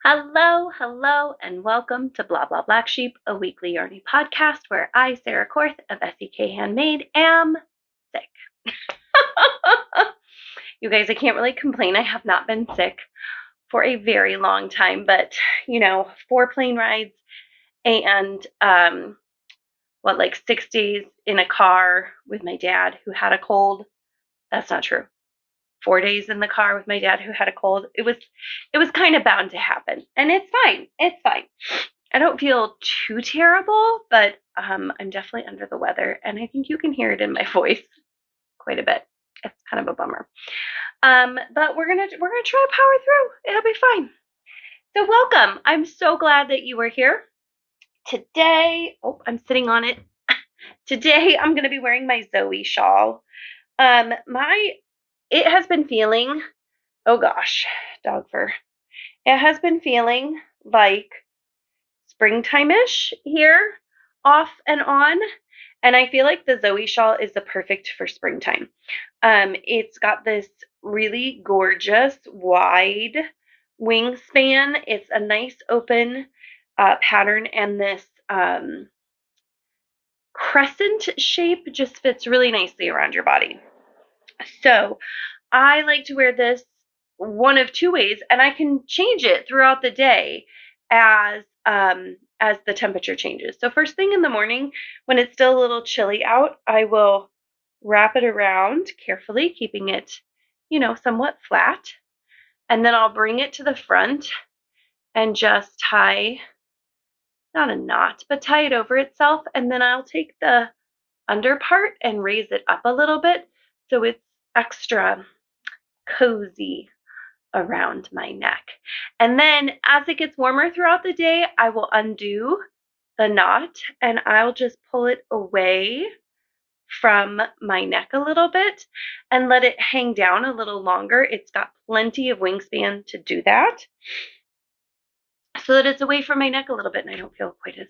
Hello, hello, and welcome to Bla Bla Black Sheep, a weekly yarny podcast where I, Sarah Korth of SEK Handmade, am sick. You guys, I can't really complain. I have not been sick for a very long time, but 4 plane rides and 6 days in a car with my dad who had a cold. That's not true. 4 days in the car with my dad who had a cold. It was kind of bound to happen, and it's fine. It's fine. I don't feel too terrible, but I'm definitely under the weather, and I think you can hear it in my voice quite a bit. It's kind of a bummer. But we're gonna try to power through. It'll be fine. So welcome. I'm so glad that you are here today. Oh, I'm sitting on it. Today I'm gonna be wearing my Zoe shawl. It has been feeling, oh gosh, dog fur. It has been feeling like springtime-ish here, off and on. And I feel like the Zoe shawl is the perfect for springtime. It's got this really gorgeous wide wingspan. It's a nice open pattern, and this crescent shape just fits really nicely around your body. So I like to wear this one of two ways, and I can change it throughout the day as the temperature changes. So first thing in the morning, when it's still a little chilly out, I will wrap it around carefully, keeping it, somewhat flat. And then I'll bring it to the front and just tie, not a knot, but tie it over itself. And then I'll take the under part and raise it up a little bit so it's extra cozy around my neck. And then as it gets warmer throughout the day, I will undo the knot and I'll just pull it away from my neck a little bit and let it hang down a little longer. It's got plenty of wingspan to do that, so that it's away from my neck a little bit and I don't feel quite as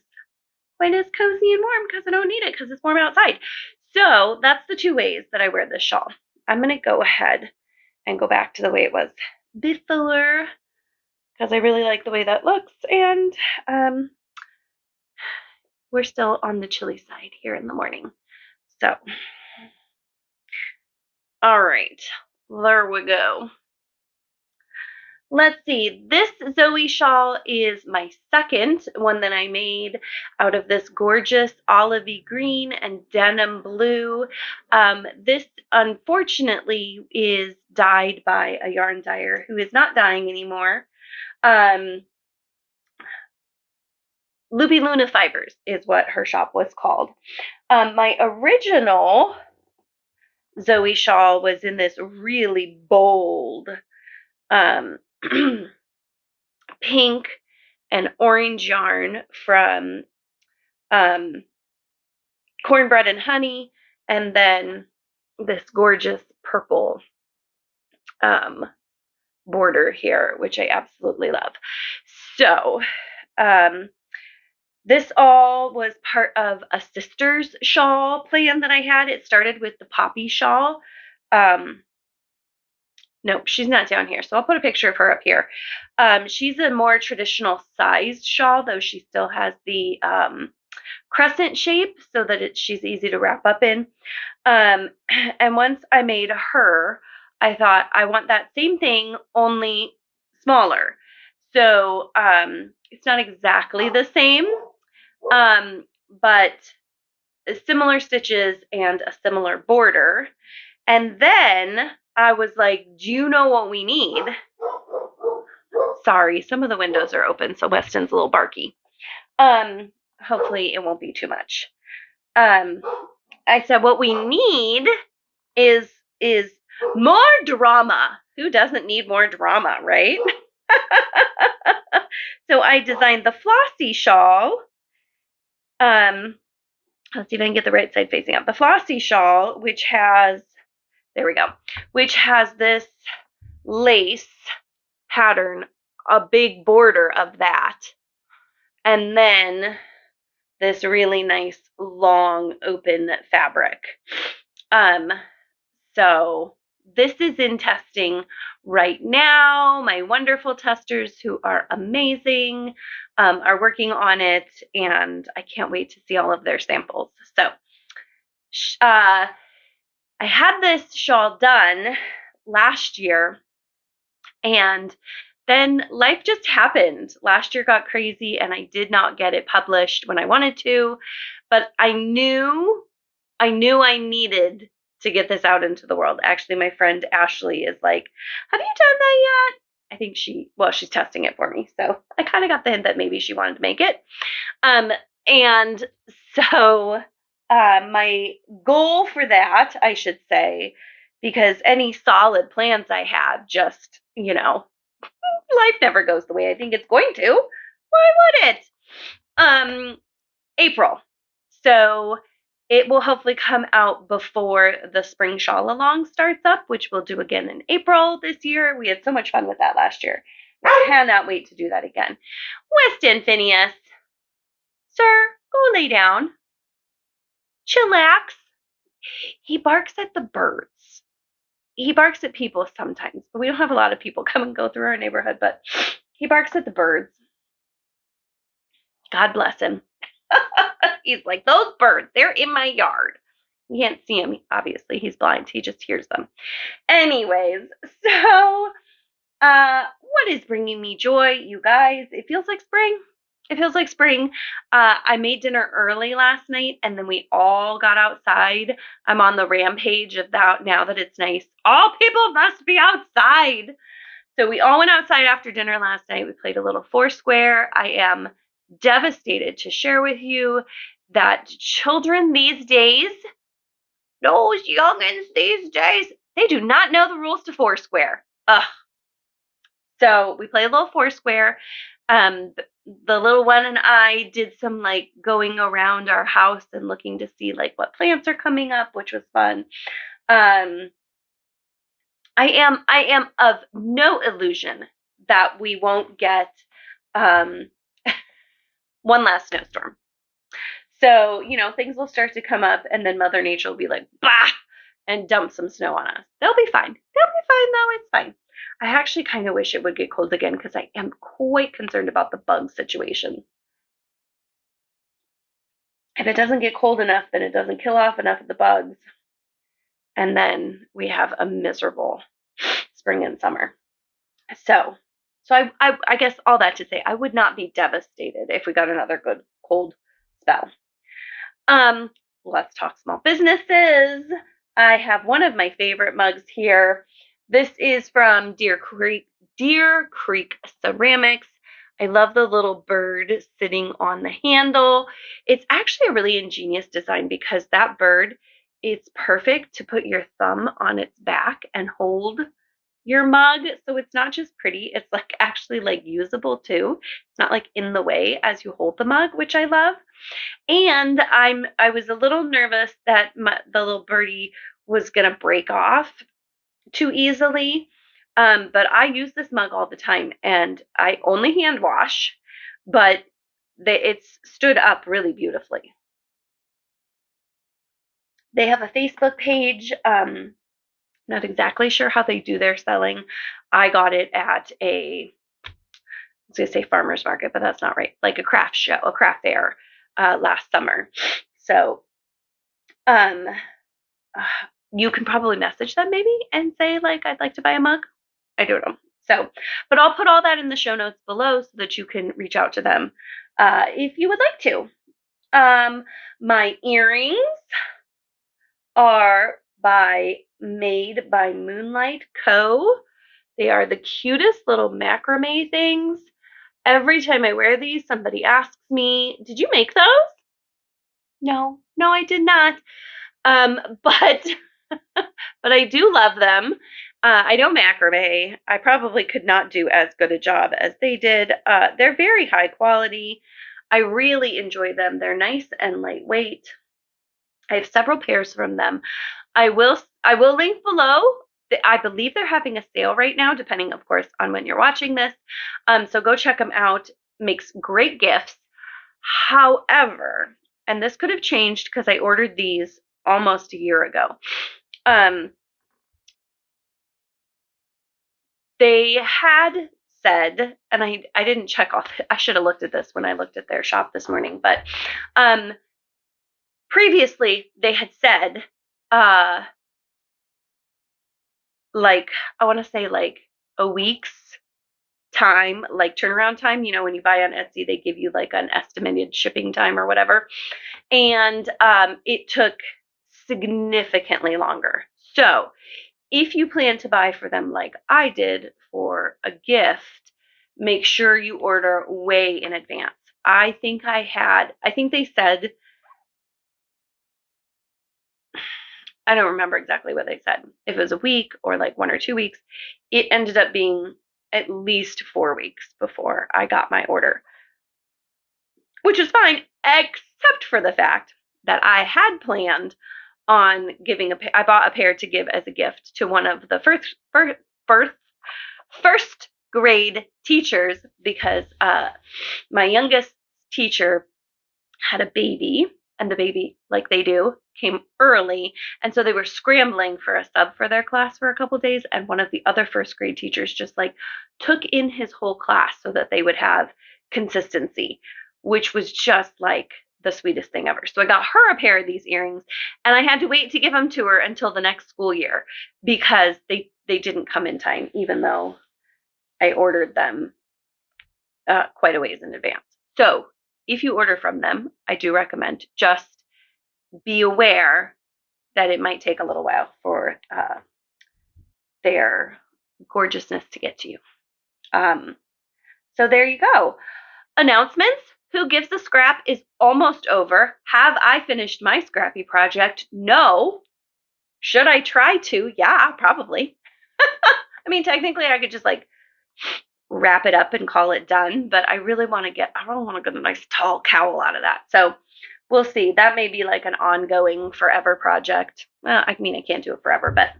cozy and warm because I don't need it because it's warm outside. So that's the two ways that I wear this shawl. I'm going to go ahead and go back to the way it was before because I really like the way that looks, and we're still on the chilly side here in the morning. So, all right, there we go. Let's see, this Zoe shawl is my second one that I made out of this gorgeous olivey green and denim blue. This, unfortunately, is dyed by a yarn dyer who is not dyeing anymore. Loopy Luna Fibers is what her shop was called. My original Zoe shawl was in this really bold pink and orange yarn from Cornbread and Honey, and then this gorgeous purple border here, which I absolutely love. So this all was part of a sister's shawl plan that I had. It started with the poppy shawl. Nope, she's not down here, so I'll put a picture of her up here. She's a more traditional sized shawl, though she still has the crescent shape so that she's easy to wrap up in. And once I made her, I thought I want that same thing, only smaller. So it's not exactly the same, but similar stitches and a similar border. And then I was like, do you know what we need? Sorry, some of the windows are open, so Weston's a little barky. Hopefully it won't be too much. I said, what we need is more drama. Who doesn't need more drama, right? So I designed the flossy shawl. Let's see if I can get the right side facing up. The flossy shawl, which has, there we go, which has this lace pattern, a big border of that, and then this really nice long open fabric. So this is in testing right now. My wonderful testers, who are amazing, are working on it, and I can't wait to see all of their samples. So I had this shawl done last year, and then life just happened. Last year got crazy, and I did not get it published when I wanted to, but I knew I needed to get this out into the world. Actually, my friend Ashley is like, "Have you done that yet?" I think she's testing it for me. So I kind of got the hint that maybe she wanted to make it. And so my goal for that, I should say, because any solid plans I have just, life never goes the way I think it's going to. Why would it? April. So it will hopefully come out before the spring shawl along starts up, which we'll do again in April this year. We had so much fun with that last year. I cannot wait to do that again. Weston Phineas, sir, go lay down. Chillax. He barks at the birds. He barks at people sometimes, but we don't have a lot of people come and go through our neighborhood, but he barks at the birds. God bless him. He's like, those birds, they're in my yard. You can't see him, obviously. He's blind. He just hears them. Anyways, so what is bringing me joy, you guys? It feels like spring. It feels like spring. I made dinner early last night, and then we all got outside. I'm on the rampage of that now that it's nice. All people must be outside. So we all went outside after dinner last night. We played a little Foursquare. I am devastated to share with you that children these days, those youngins these days, they do not know the rules to Foursquare. Ugh. So we played a little Foursquare. The little one and I did some like going around our house and looking to see like what plants are coming up, which was fun. I am of no illusion that we won't get one last snowstorm. So, things will start to come up, and then Mother Nature will be like, bah, and dump some snow on us. They'll be fine. They'll be fine, though. It's fine. I actually kind of wish it would get cold again because I am quite concerned about the bug situation. If it doesn't get cold enough, then it doesn't kill off enough of the bugs. And then we have a miserable spring and summer. So I guess all that to say, I would not be devastated if we got another good cold spell. Let's talk small businesses. I have one of my favorite mugs here. This is from Deer Creek Ceramics. I love the little bird sitting on the handle. It's actually a really ingenious design because that bird, it's perfect to put your thumb on its back and hold your mug. So it's not just pretty, it's like actually like usable too. It's not like in the way as you hold the mug, which I love. And I was a little nervous that the little birdie was going to break off too easily. But I use this mug all the time, and I only hand wash, but it's stood up really beautifully. They have a Facebook page. Not exactly sure how they do their selling. I got it at I was going to say farmer's market, but that's not right. Like a craft show, a craft fair last summer. So you can probably message them maybe and say like, I'd like to buy a mug. I don't know. So, but I'll put all that in the show notes below so that you can reach out to them if you would like to. My earrings are Made by Moonlight Co. They are the cutest little macrame things. Every time I wear these, somebody asks me, did you make those? No, I did not. But I do love them. I know macrame. I probably could not do as good a job as they did. They're very high quality. I really enjoy them. They're nice and lightweight. I have several pairs from them. I will link below. I believe they're having a sale right now, depending, of course, on when you're watching this. So go check them out. Makes great gifts. However, and this could have changed because I ordered these almost a year ago. they had said, and I didn't check off, I should have looked at this when I looked at their shop this morning, but previously they had said, like, I want to say like a week's time, like turnaround time. You know, when you buy on Etsy, they give you like an estimated shipping time or whatever. And it took significantly longer. So if you plan to buy for them like I did for a gift, make sure you order way in advance. I think they said, I don't remember exactly what they said, if it was a week or like 1 or 2 weeks. It ended up being at least 4 weeks before I got my order, which is fine, except for the fact that I had planned on giving I bought a pair to give as a gift to one of the first grade teachers, because my youngest teacher had a baby, and the baby, like they do, came early, and so they were scrambling for a sub for their class for a couple days, and one of the other first grade teachers just like took in his whole class so that they would have consistency, which was just like the sweetest thing ever. So I got her a pair of these earrings, and I had to wait to give them to her until the next school year because they didn't come in time, even though I ordered them quite a ways in advance. So if you order from them, I do recommend just be aware that it might take a little while for their gorgeousness to get to you. So there you go. Announcements. Who Gives the Scrap is almost over. Have I finished my scrappy project? No. Should I try to? Yeah, probably. I mean, technically I could just like wrap it up and call it done, but I really want to get a nice tall cowl out of that. So we'll see. That may be like an ongoing forever project. Well, I mean, I can't do it forever, but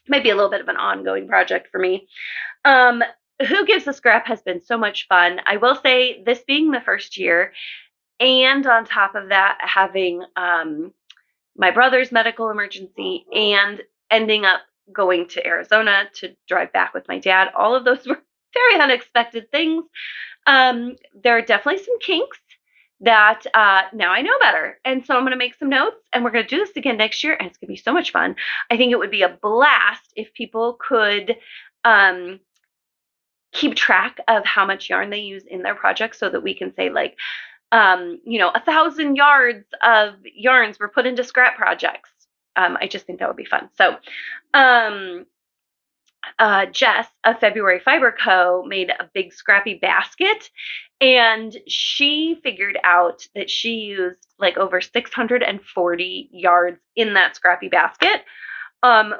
maybe a little bit of an ongoing project for me. Who Gives the Scrap has been so much fun. I will say, this being the first year, and on top of that, having my brother's medical emergency and ending up going to Arizona to drive back with my dad, all of those were very unexpected things. There are definitely some kinks that now I know better. And so I'm going to make some notes, and we're going to do this again next year, and it's going to be so much fun. I think it would be a blast if people could keep track of how much yarn they use in their projects, so that we can say like, 1,000 yards of yarns were put into scrap projects. I just think that would be fun. So Jess of February Fiber Co. made a big scrappy basket, and she figured out that she used like over 640 yards in that scrappy basket,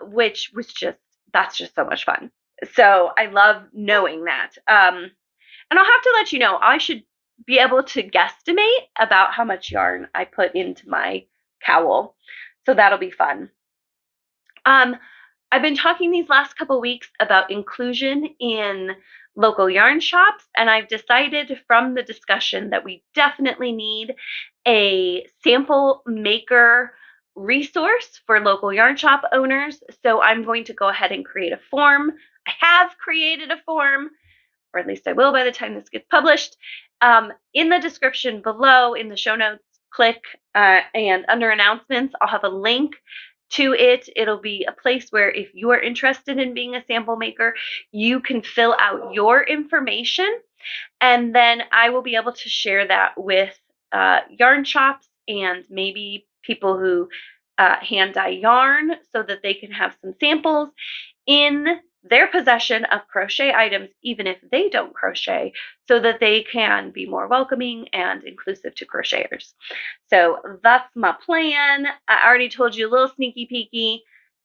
which was that's just so much fun. So I love knowing that. And I'll have to let you know, I should be able to guesstimate about how much yarn I put into my cowl. So that'll be fun. I've been talking these last couple weeks about inclusion in local yarn shops, and I've decided from the discussion that we definitely need a sample maker resource for local yarn shop owners. So I'm going to go ahead and create a form. I have created a form, or at least I will by the time this gets published. In the description below, in the show notes, click and under announcements, I'll have a link to it. It'll be a place where if you are interested in being a sample maker, you can fill out your information, and then I will be able to share that with yarn shops and maybe people who hand dye yarn, so that they can have some samples in their possession of crochet items, even if they don't crochet, so that they can be more welcoming and inclusive to crocheters. So that's my plan. I already told you a little sneaky peeky,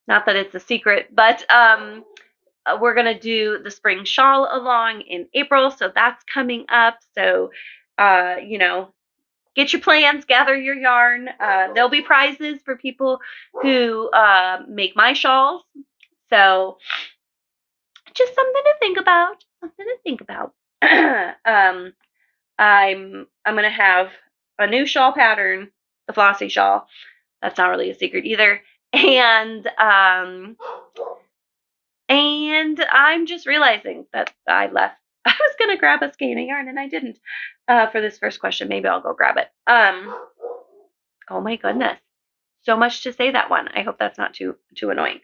not that it's a secret, but we're going to do the spring shawl along in April, so that's coming up. So, get your plans, gather your yarn. There'll be prizes for people who make my shawls. So just something to think about. I'm gonna have a new shawl pattern, the flossy shawl. That's not really a secret either. And And I'm just realizing that I left. I was going to grab a skein of yarn and I didn't for this first question. Maybe I'll go grab it. Oh my goodness. So much to say that one. I hope that's not too annoying.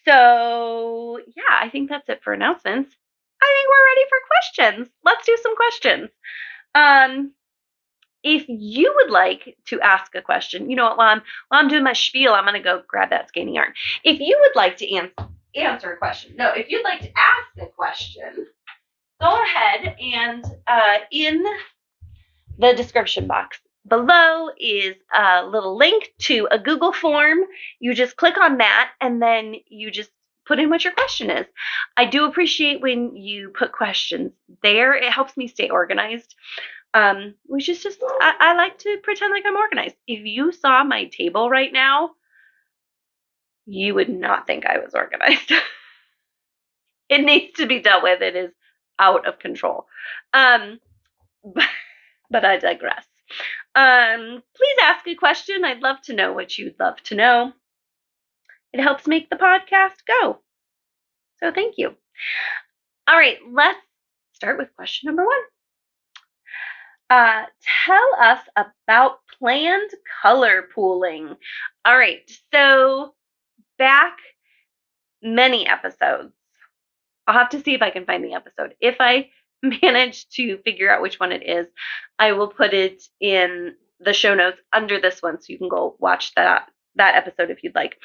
So yeah, I think that's it for announcements. I think we're ready for questions. Let's do some questions. If you would like to ask a question, you know what, while I'm doing my spiel, I'm going to go grab that skein of yarn. If you would like to answer a question, no, if you'd like to ask a question, go ahead and in the description box below is a little link to a Google form. You just click on that and then you just put in what your question is. I do appreciate when you put questions there. It helps me stay organized. Which is just, I like to pretend like I'm organized. If you saw my table right now, you would not think I was organized. It needs to be dealt with. It is out of control. But I digress. Please ask a question. I'd love to know what you'd love to know. It helps make the podcast go. So thank you. All right, let's start with question number 1. Tell us about planned color pooling. All right, so back many episodes. I'll have to see if I can find the episode. If I manage to figure out which one it is, I will put it in the show notes under this one so you can go watch that episode if you'd like.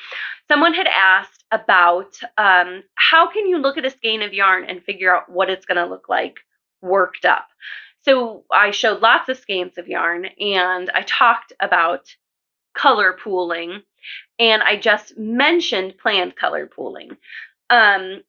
Someone had asked about how can you look at a skein of yarn and figure out what it's going to look like worked up. So I showed lots of skeins of yarn and I talked about color pooling and I just mentioned planned color pooling. And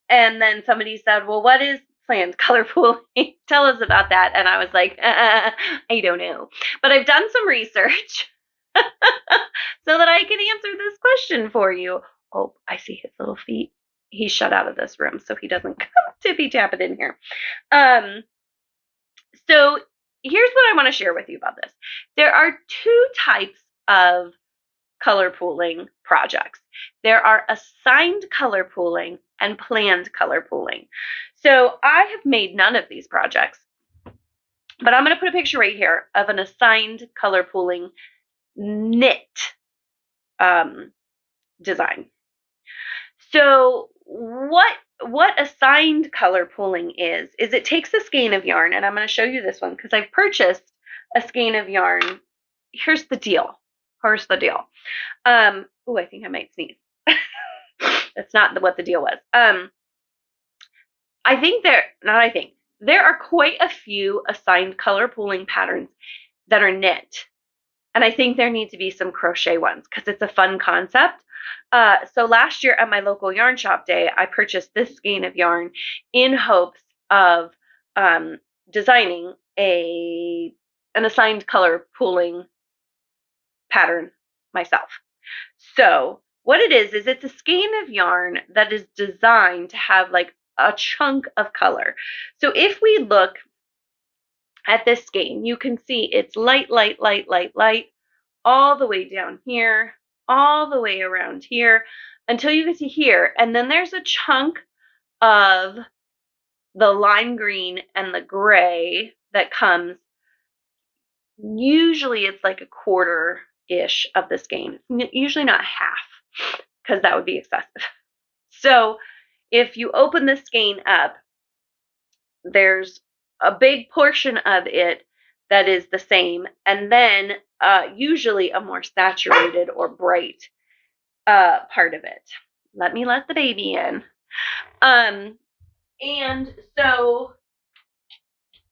then somebody said, well, what is planned color pooling? Tell us about that. And I was like, I don't know. But I've done some research so that I can answer this question for you. Oh, I see his little feet. He's shut out of this room so he doesn't come tippy-tapping in here. So here's what I want to share with you about this. There are 2 types of color pooling projects. There are assigned color pooling and planned color pooling. So I have made none of these projects, but I'm going to put a picture right here of an assigned color pooling knit design. So what assigned color pooling is it takes a skein of yarn, and I'm going to show you this one because I've purchased a skein of yarn. Here's the deal. Oh, I think I might sneeze. That's not what the deal was. There are quite a few assigned color pooling patterns that are knit. And I think there need to be some crochet ones because it's a fun concept. So last year at my local yarn shop day, I purchased this skein of yarn in hopes of designing an assigned color pooling pattern myself. So what it is it's a skein of yarn that is designed to have like a chunk of color. So if we look at this skein, you can see it's light, all the way down here, all the way around here, until you get to here. And then there's a chunk of the lime green and the gray that comes, usually it's like a quarter-ish of the skein. Usually not half, because that would be excessive. So if you open the skein up, there's a big portion of it that is the same, and then usually a more saturated or bright part of it. Let me let the baby in. And so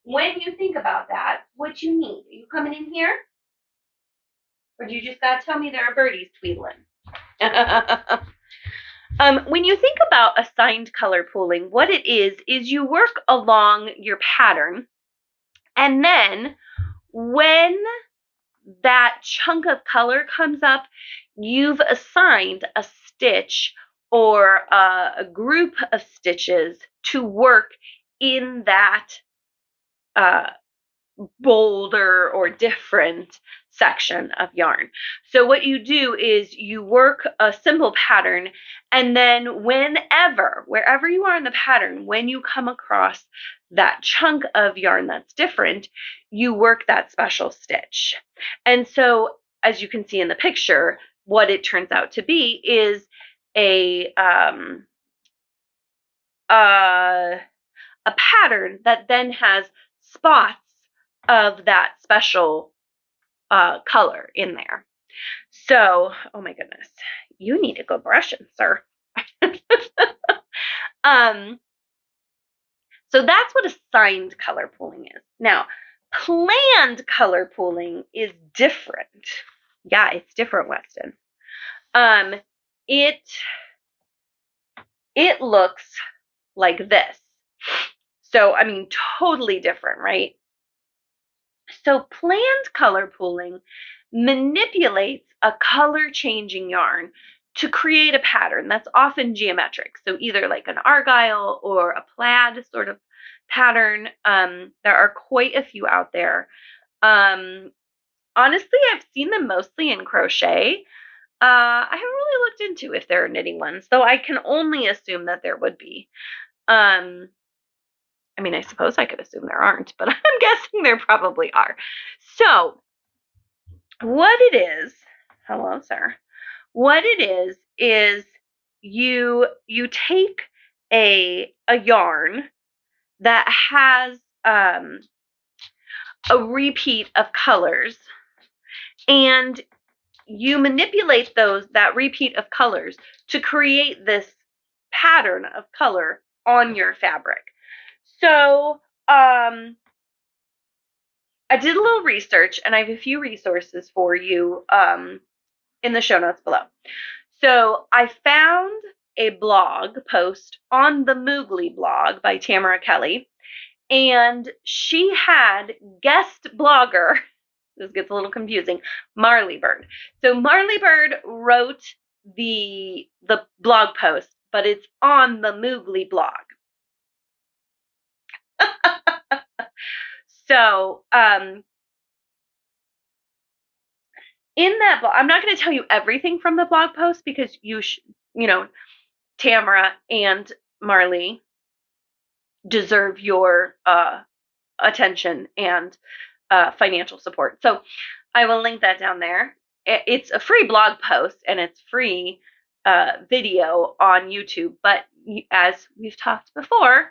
when you think about that, what you need, are you coming in here? Or do you just gotta tell me there are birdies tweedling? When you think about assigned color pooling, what it is you work along your pattern, and then when that chunk of color comes up, you've assigned a stitch or a group of stitches to work in that bolder or different section of yarn. So what you do is you work a simple pattern, and then wherever you are in the pattern, when you come across that chunk of yarn that's different, you work that special stitch. And so as you can see in the picture, what it turns out to be is a pattern that then has spots of that special color in there. So, oh my goodness, you need to go brushing, sir. So that's what assigned color pooling is. Now, planned color pooling is different. Yeah, it's different, Weston. It looks like this. So, I mean, totally different, right? So planned color pooling manipulates a color changing yarn to create a pattern that's often geometric. So either like an argyle or a plaid sort of pattern. There are quite a few out there. Honestly, I've seen them mostly in crochet. I haven't really looked into if there are knitting ones, though I can only assume that there would be. I mean, I suppose I could assume there aren't, but I'm guessing there probably are. So what it is, hello, sir. What it is you take a yarn that has a repeat of colors, and you manipulate that repeat of colors to create this pattern of color on your fabric. So I did a little research, and I have a few resources for you in the show notes below. So I found a blog post on the Moogly blog by Tamara Kelly, and she had guest blogger, this gets a little confusing, Marley Bird. So Marley Bird wrote the blog post, but it's on the Moogly blog. So in that blog, I'm not going to tell you everything from the blog post because Tamara and Marley deserve your attention and financial support. So I will link that down there. It's a free blog post and it's free video on YouTube, but as we've talked before,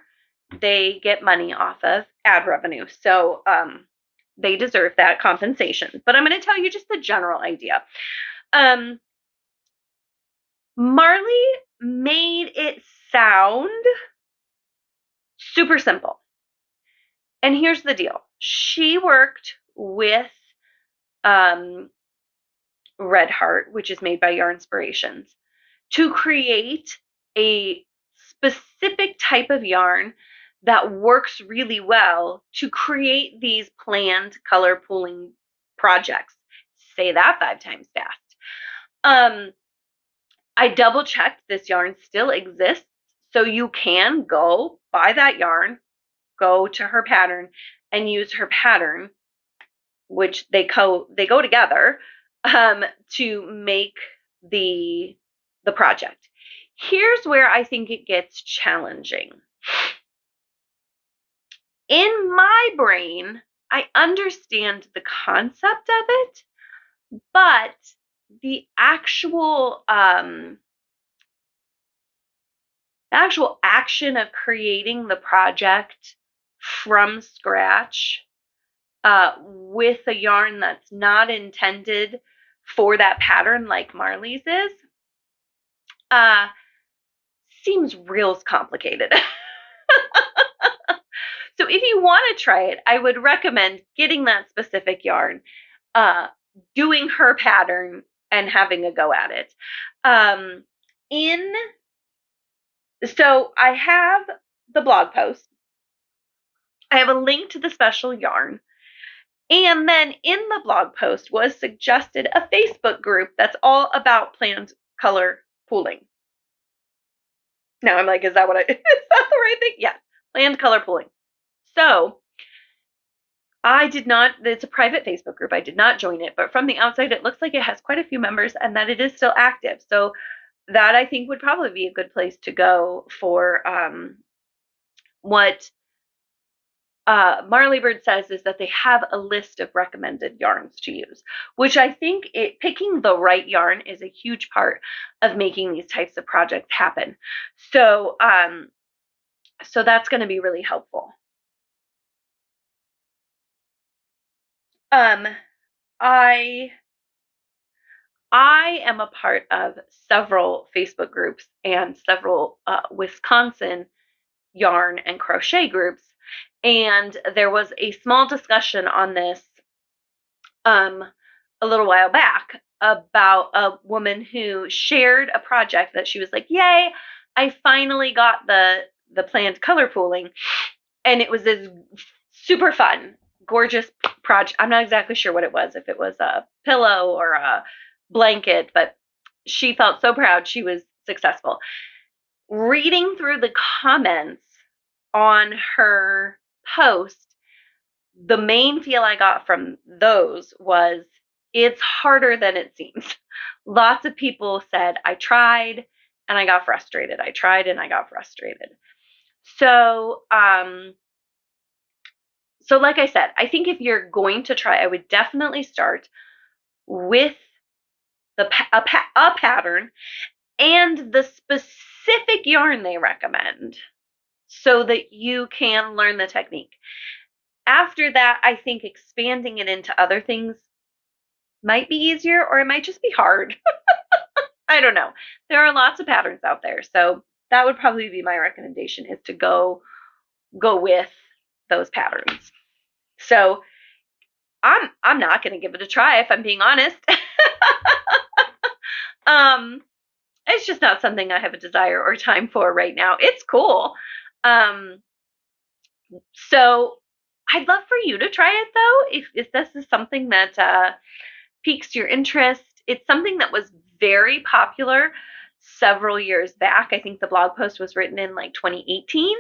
they get money off of ad revenue. So they deserve that compensation. But I'm going to tell you just the general idea. Marley made it sound super simple. And here's the deal. She worked with Red Heart, which is made by Yarnspirations, to create a specific type of yarn that works really well to create these planned color pooling projects. Say that 5 times fast. I double checked, this yarn still exists, so you can go buy that yarn, go to her pattern, and use her pattern, which they go together, to make the project. Here's where I think it gets challenging. In my brain, I understand the concept of it, but the actual action of creating the project from scratch with a yarn that's not intended for that pattern like Marley's is, seems real complicated. So if you want to try it, I would recommend getting that specific yarn, doing her pattern, and having a go at it. So I have the blog post. I have a link to the special yarn. And then in the blog post was suggested a Facebook group that's all about planned color pooling. Now I'm like, is that the right thing? Yes, planned color pooling. So I did not, it's a private Facebook group. I did not join it, but from the outside, it looks like it has quite a few members and that it is still active. So that I think would probably be a good place to go for what Marley Bird says is that they have a list of recommended yarns to use, which I think picking the right yarn is a huge part of making these types of projects happen. So, so that's going to be really helpful. I am a part of several Facebook groups and several Wisconsin yarn and crochet groups, and there was a small discussion on this a little while back about a woman who shared a project that she was like, "Yay, I finally got the planned color pooling," and it was this super fun, gorgeous project. I'm not exactly sure what it was, if it was a pillow or a blanket, but she felt so proud she was successful. Reading through the comments on her post, the main feel I got from those was it's harder than it seems. Lots of people said, I tried and I got frustrated. I tried and I got frustrated. So, so like I said, I think if you're going to try, I would definitely start with a pattern and the specific yarn they recommend so that you can learn the technique. After that, I think expanding it into other things might be easier, or it might just be hard. I don't know. There are lots of patterns out there. So that would probably be my recommendation, is to go with those patterns. So I'm not going to give it a try, if I'm being honest. It's just not something I have a desire or time for right now. It's cool. So I'd love for you to try it though, if this is something that piques your interest. It's something that was very popular several years back. I think the blog post was written in like 2018.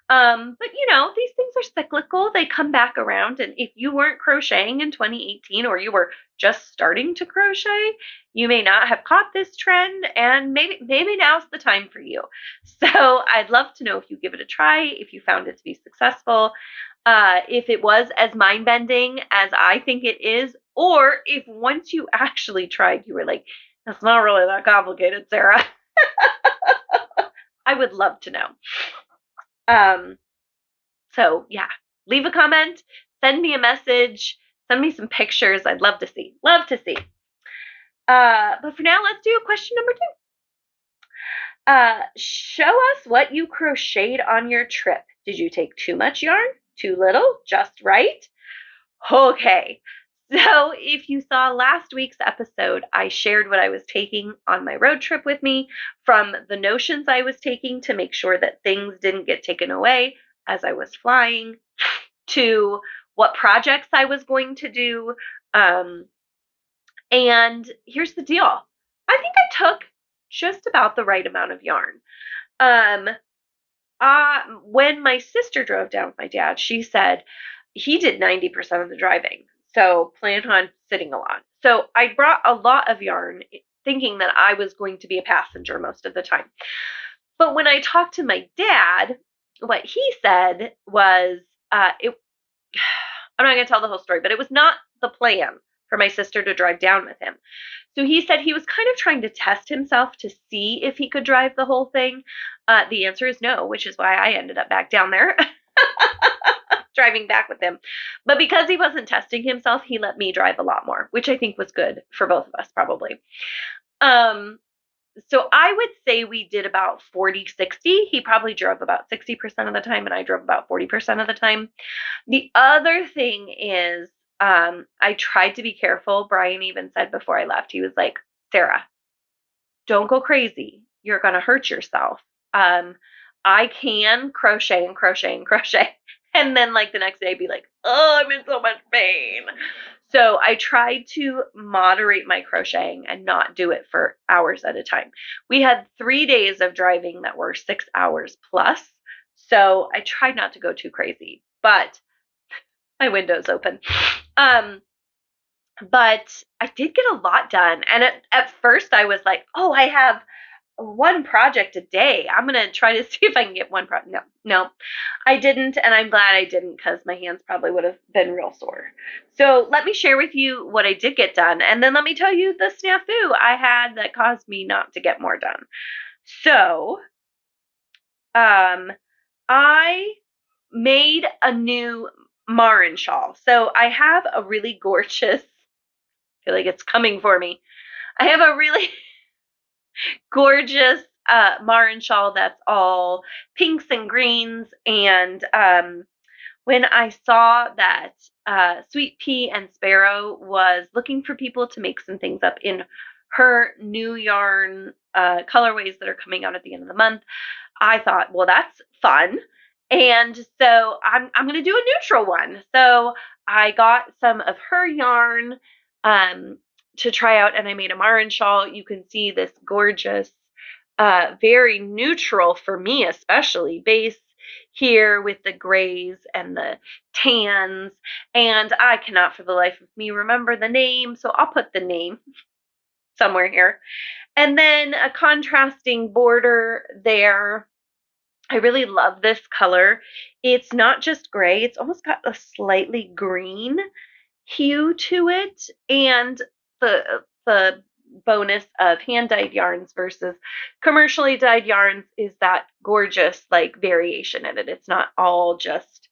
But you know, these things are cyclical. They come back around. And if you weren't crocheting in 2018, or you were just starting to crochet, you may not have caught this trend, and maybe now's the time for you. So I'd love to know if you give it a try, if you found it to be successful, if it was as mind-bending as I think it is, or if once you actually tried, you were like, that's not really that complicated, Sarah. I would love to know. So yeah, leave a comment, send me a message, send me some pictures. I'd love to see. Love to see. But for now, let's do question number 2. Show us what you crocheted on your trip. Did you take too much yarn? Too little? Just right? Okay. So if you saw last week's episode, I shared what I was taking on my road trip with me, from the notions I was taking to make sure that things didn't get taken away as I was flying, to what projects I was going to do. And here's the deal. I think I took just about the right amount of yarn. When my sister drove down with my dad, she said he did 90% of the driving. So plan on sitting a lot. So I brought a lot of yarn thinking that I was going to be a passenger most of the time. But when I talked to my dad, what he said was, I'm not going to tell the whole story, but it was not the plan for my sister to drive down with him. So he said he was kind of trying to test himself to see if he could drive the whole thing. The answer is no, which is why I ended up back down there driving back with him. But because he wasn't testing himself, he let me drive a lot more, which I think was good for both of us, probably. So I would say we did about 40-60. He probably drove about 60% of the time, and I drove about 40% of the time. The other thing is, I tried to be careful. Brian even said before I left, he was like, Sarah, don't go crazy. You're going to hurt yourself. I can crochet and crochet and crochet. And then like the next day be like, oh, I'm in so much pain. So I tried to moderate my crocheting and not do it for hours at a time. We had 3 days of driving that were 6 hours plus. So I tried not to go too crazy, but my window's open. But I did get a lot done. And at first I was like, oh, I have one project a day. I'm going to try to see if I can get one project. No, I didn't. And I'm glad I didn't, because my hands probably would have been real sore. So let me share with you what I did get done. And then let me tell you the snafu I had that caused me not to get more done. So, I made a new Marin shawl. So I have a really gorgeous, I feel like it's coming for me. I have a really gorgeous Marin shawl that's all pinks and greens. And when I saw that Sweet Pea and Sparrow was looking for people to make some things up in her new yarn colorways that are coming out at the end of the month, I thought, well, that's fun. And so I'm going to do a neutral one. So I got some of her yarn to try out, and I made a Marin shawl. You can see this gorgeous, very neutral, for me especially, base here with the grays and the tans. And I cannot for the life of me remember the name, so I'll put the name somewhere here. And then a contrasting border there. I really love this color. It's not just gray, it's almost got a slightly green hue to it. And the bonus of hand-dyed yarns versus commercially dyed yarns is that gorgeous like variation in it. It's not all just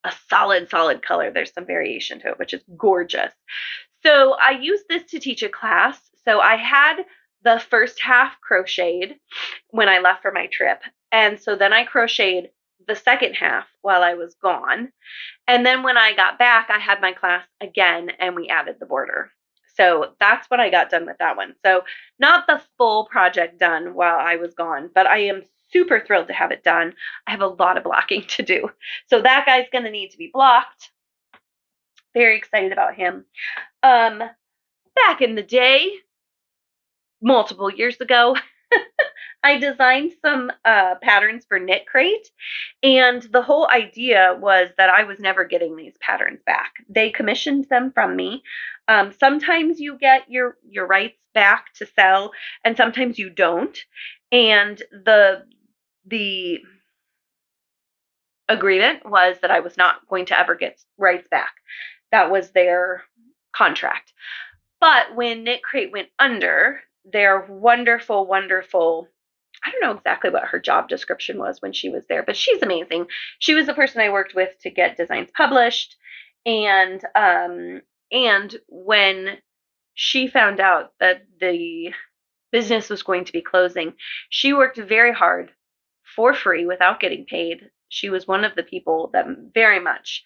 a solid color. There's some variation to it, which is gorgeous. So I used this to teach a class. So I had the first half crocheted when I left for my trip. And so then I crocheted the second half while I was gone. And then when I got back, I had my class again and we added the border. So that's what I got done with that one. So not the full project done while I was gone, but I am super thrilled to have it done. I have a lot of blocking to do. So that guy's going to need to be blocked. Very excited about him. Back in the day, multiple years ago, I designed some patterns for Knit Crate, and the whole idea was that I was never getting these patterns back. They commissioned them from me. Sometimes you get your rights back to sell, and sometimes you don't. And the agreement was that I was not going to ever get rights back. That was their contract. But when Knit Crate went under, their wonderful, I don't know exactly what her job description was when she was there, but she's amazing. She was the person I worked with to get designs published. And when she found out that the business was going to be closing, she worked very hard for free without getting paid. She was one of the people that very much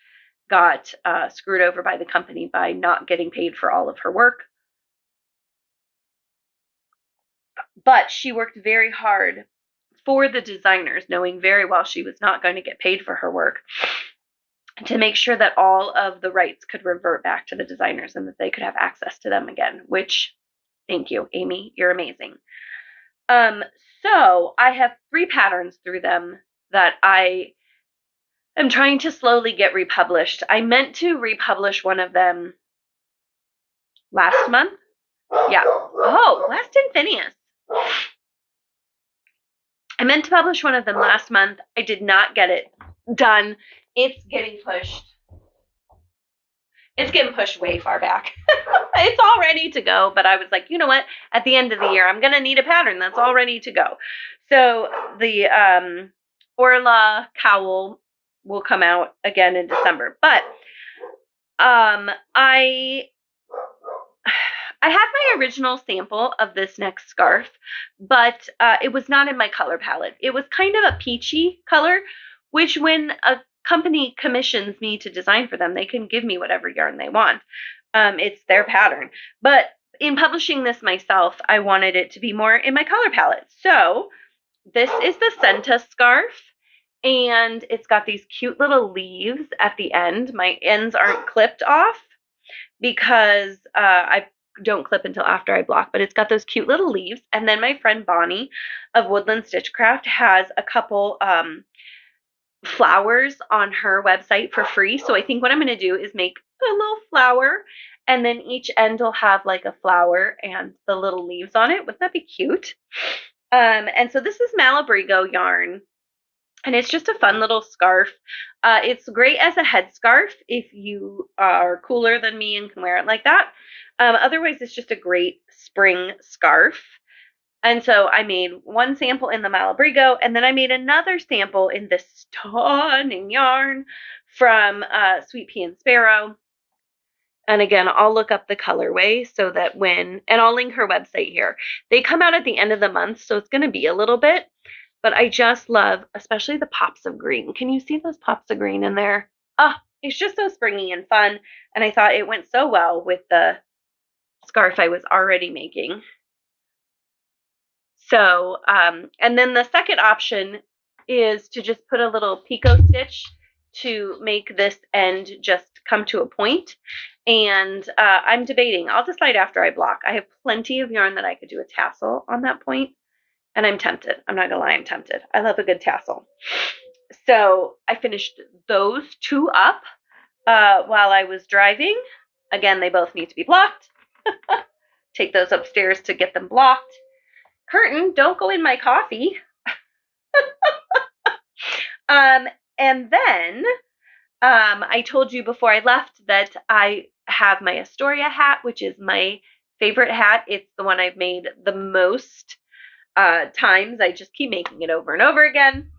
got screwed over by the company by not getting paid for all of her work. But she worked very hard for the designers, knowing very well she was not going to get paid for her work, to make sure that all of the rights could revert back to the designers and that they could have access to them again, which, thank you, Amy, you're amazing. So I have 3 patterns through them that I am trying to slowly get republished. I meant to republish one of them last month. Yeah. Oh, West and Phineas. I meant to publish one of them last month. I did not get it done. It's getting pushed. It's getting pushed way far back. It's all ready to go, but I was like, you know what? At the end of the year, I'm going to need a pattern that's all ready to go. So the Orla cowl will come out again in December. But I had my original sample of this next scarf, but it was not in my color palette. It was kind of a peachy color, which when a company commissions me to design for them, they can give me whatever yarn they want. It's their pattern. But in publishing this myself, I wanted it to be more in my color palette. So this is the Senta scarf, and it's got these cute little leaves at the end. My ends aren't clipped off because I don't clip until after I block, but it's got those cute little leaves. And then my friend Bonnie of Woodland Stitchcraft has a couple flowers on her website for free. So I think what I'm going to do is make a little flower, and then each end will have like a flower and the little leaves on it. Wouldn't that be cute? And so this is Malabrigo yarn, and it's just a fun little scarf. It's great as a headscarf if you are cooler than me and can wear it like that. Otherwise, it's just a great spring scarf. And so I made one sample in the Malabrigo, and then I made another sample in this stunning yarn from Sweet Pea and Sparrow. And again, I'll look up the colorway so that and I'll link her website here. They come out at the end of the month, so it's going to be a little bit, but I just love, especially the pops of green. Can you see those pops of green in there? Oh, it's just so springy and fun. And I thought it went so well with the scarf I was already making. So, and then the second option is to just put a little picot stitch to make this end just come to a point. And I'm debating. I'll decide after I block. I have plenty of yarn that I could do a tassel on that point, and I'm tempted. I'm not gonna lie, I'm tempted. I love a good tassel. So I finished those two up while I was driving. Again, they both need to be blocked. Take those upstairs to get them blocked. Curtain, don't go in my coffee. And then I told you before I left that I have my Astoria hat, which is my favorite hat. It's the one I've made the most times. I just keep making it over and over again.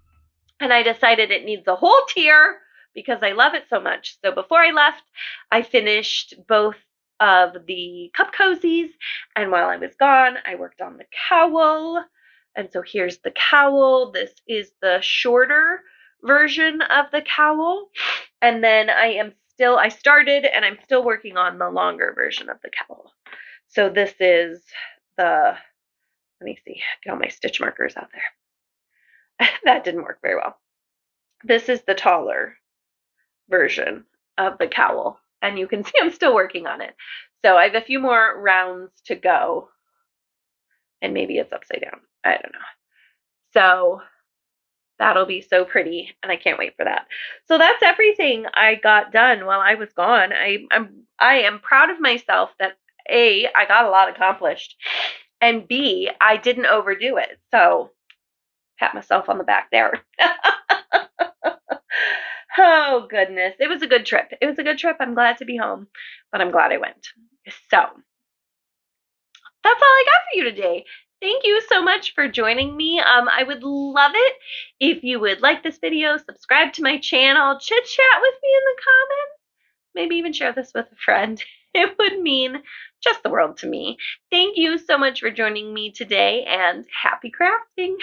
And I decided it needs a whole tier because I love it so much. So before I left, I finished both of the cup cozies, and while I was gone, I worked on the cowl. And so here's the cowl. This is the shorter version of the cowl. And then I started and I'm still working on the longer version of the cowl. So this is let me see, get all my stitch markers out there. That didn't work very well. This is the taller version of the cowl. And you can see I'm still working on it. So I have a few more rounds to go. And maybe it's upside down. I don't know. So that'll be so pretty, and I can't wait for that. So that's everything I got done while I was gone. I am proud of myself that A, I got a lot accomplished, and B, I didn't overdo it. So pat myself on the back there. Oh, goodness. It was a good trip. It was a good trip. I'm glad to be home, but I'm glad I went. So that's all I got for you today. Thank you so much for joining me. I would love it if you would like this video, subscribe to my channel, chit chat with me in the comments, maybe even share this with a friend. It would mean just the world to me. Thank you so much for joining me today, and happy crafting.